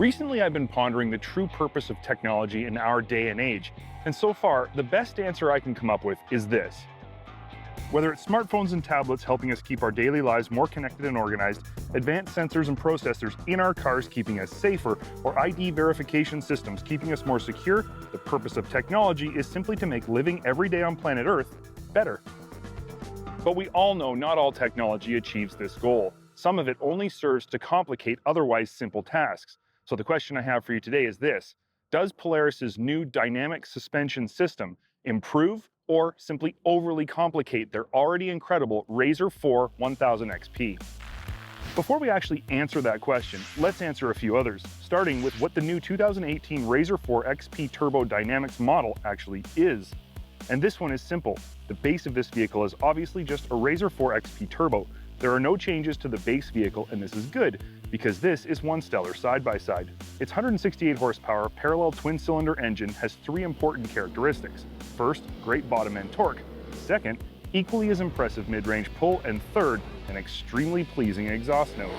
Recently, I've been pondering the true purpose of technology in our day and age, and so far, the best answer I can come up with is this. Whether it's smartphones and tablets helping us keep our daily lives more connected and organized, advanced sensors and processors in our cars keeping us safer, or ID verification systems keeping us more secure, the purpose of technology is simply to make living every day on planet Earth better. But we all know not all technology achieves this goal. Some of it only serves to complicate otherwise simple tasks. So the question I have for you today is this: does Polaris's new dynamic suspension system improve or simply overly complicate their already incredible RZR 1000 XP? Before we actually answer that question, let's answer a few others, starting with what the new 2018 RZR XP Turbo DYNAMIX model actually is. And this one is simple. The base of this vehicle is obviously just a RZR XP Turbo. There are no changes to the base vehicle, and this is good, because this is one stellar side-by-side. Its 168 horsepower parallel twin-cylinder engine has three important characteristics. First, great bottom-end torque. Second, equally as impressive mid-range pull. And third, an extremely pleasing exhaust note.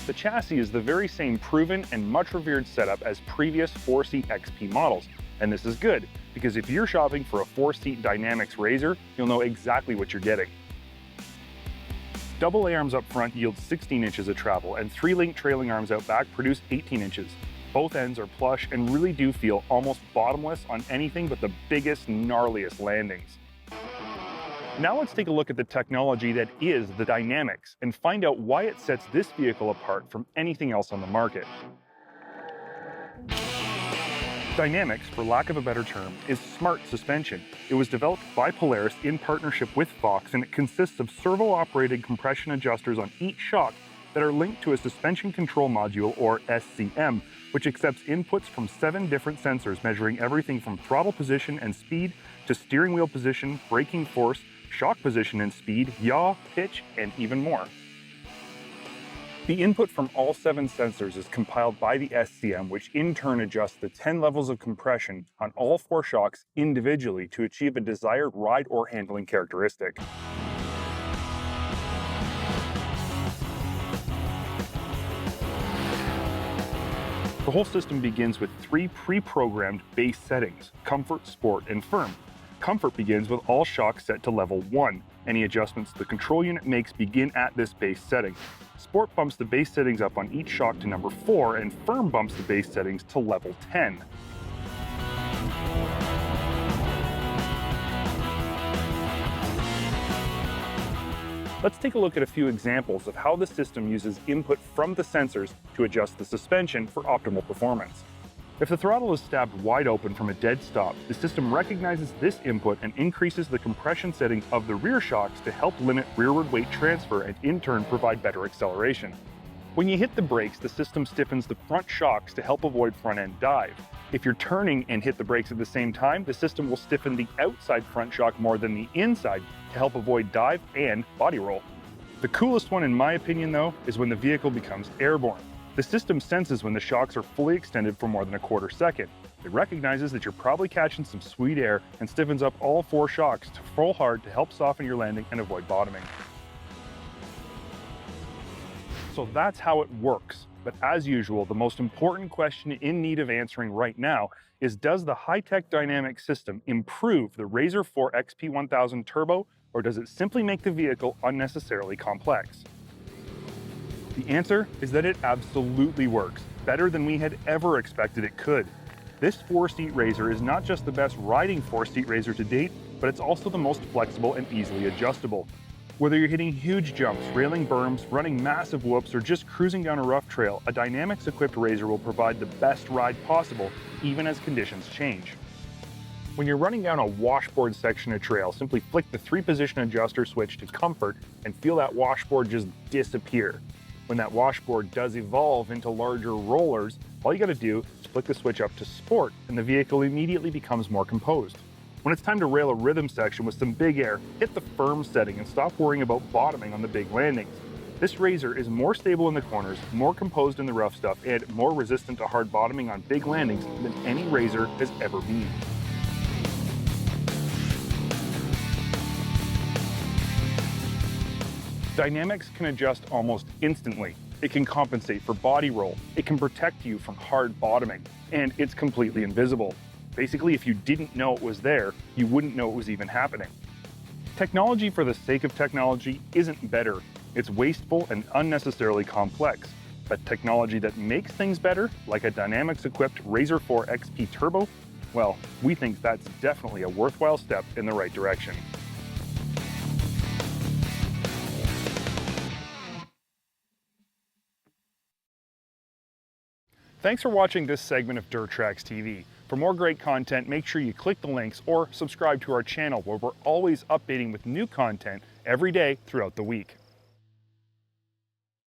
The chassis is the very same proven and much revered setup as previous 4-seat XP models. And this is good, because if you're shopping for a 4-seat DYNAMIX RZR, you'll know exactly what you're getting. Double A-arms up front yield 16 inches of travel, and 3-link trailing arms out back produce 18 inches. Both ends are plush and really do feel almost bottomless on anything but the biggest, gnarliest landings. Now let's take a look at the technology that is the DYNAMIX and find out why it sets this vehicle apart from anything else on the market. DYNAMIX, for lack of a better term, is smart suspension. It was developed by Polaris in partnership with Fox, and it consists of servo-operated compression adjusters on each shock that are linked to a suspension control module, or SCM, which accepts inputs from 7 different sensors measuring everything from throttle position and speed to steering wheel position, braking force, shock position and speed, yaw, pitch, and even more. The input from all 7 sensors is compiled by the SCM, which in turn adjusts the 10 levels of compression on all 4 shocks individually to achieve a desired ride or handling characteristic. The whole system begins with 3 pre-programmed base settings: Comfort, Sport, and Firm. Comfort begins with all shocks set to level 1. Any adjustments the control unit makes begin at this base setting. Sport bumps the base settings up on each shock to number 4, and Firm bumps the base settings to level 10. Let's take a look at a few examples of how the system uses input from the sensors to adjust the suspension for optimal performance. If the throttle is stabbed wide open from a dead stop, the system recognizes this input and increases the compression setting of the rear shocks to help limit rearward weight transfer and in turn provide better acceleration. When you hit the brakes, the system stiffens the front shocks to help avoid front-end dive. If you're turning and hit the brakes at the same time, the system will stiffen the outside front shock more than the inside to help avoid dive and body roll. The coolest one in my opinion though is when the vehicle becomes airborne. The system senses when the shocks are fully extended for more than a quarter second. It recognizes that you're probably catching some sweet air and stiffens up all 4 shocks to full hard to help soften your landing and avoid bottoming. So that's how it works. But as usual, the most important question in need of answering right now is, does the high-tech DYNAMIX system improve the RZR XP 1000 Turbo, or does it simply make the vehicle unnecessarily complex? The answer is that it absolutely works, better than we had ever expected it could. This 4-seat RZR is not just the best riding 4-seat RZR to date, but it's also the most flexible and easily adjustable. Whether you're hitting huge jumps, railing berms, running massive whoops, or just cruising down a rough trail, a DYNAMIX-equipped RZR will provide the best ride possible, even as conditions change. When you're running down a washboard section of trail, simply flick the 3-position adjuster switch to Comfort and feel that washboard just disappear. When that washboard does evolve into larger rollers, all you gotta do is flick the switch up to Sport and the vehicle immediately becomes more composed. When it's time to rail a rhythm section with some big air, hit the Firm setting and stop worrying about bottoming on the big landings. This RZR is more stable in the corners, more composed in the rough stuff, and more resistant to hard bottoming on big landings than any RZR has ever been. DYNAMIX can adjust almost instantly. It can compensate for body roll, it can protect you from hard bottoming, and it's completely invisible. Basically, if you didn't know it was there, you wouldn't know it was even happening. Technology for the sake of technology isn't better. It's wasteful and unnecessarily complex. But technology that makes things better, like a DYNAMIX-equipped RZR XP Turbo, well, we think that's definitely a worthwhile step in the right direction. Thanks for watching this segment of Trax TV. For more great content, make sure you click the links or subscribe to our channel, where we're always updating with new content every day throughout the week.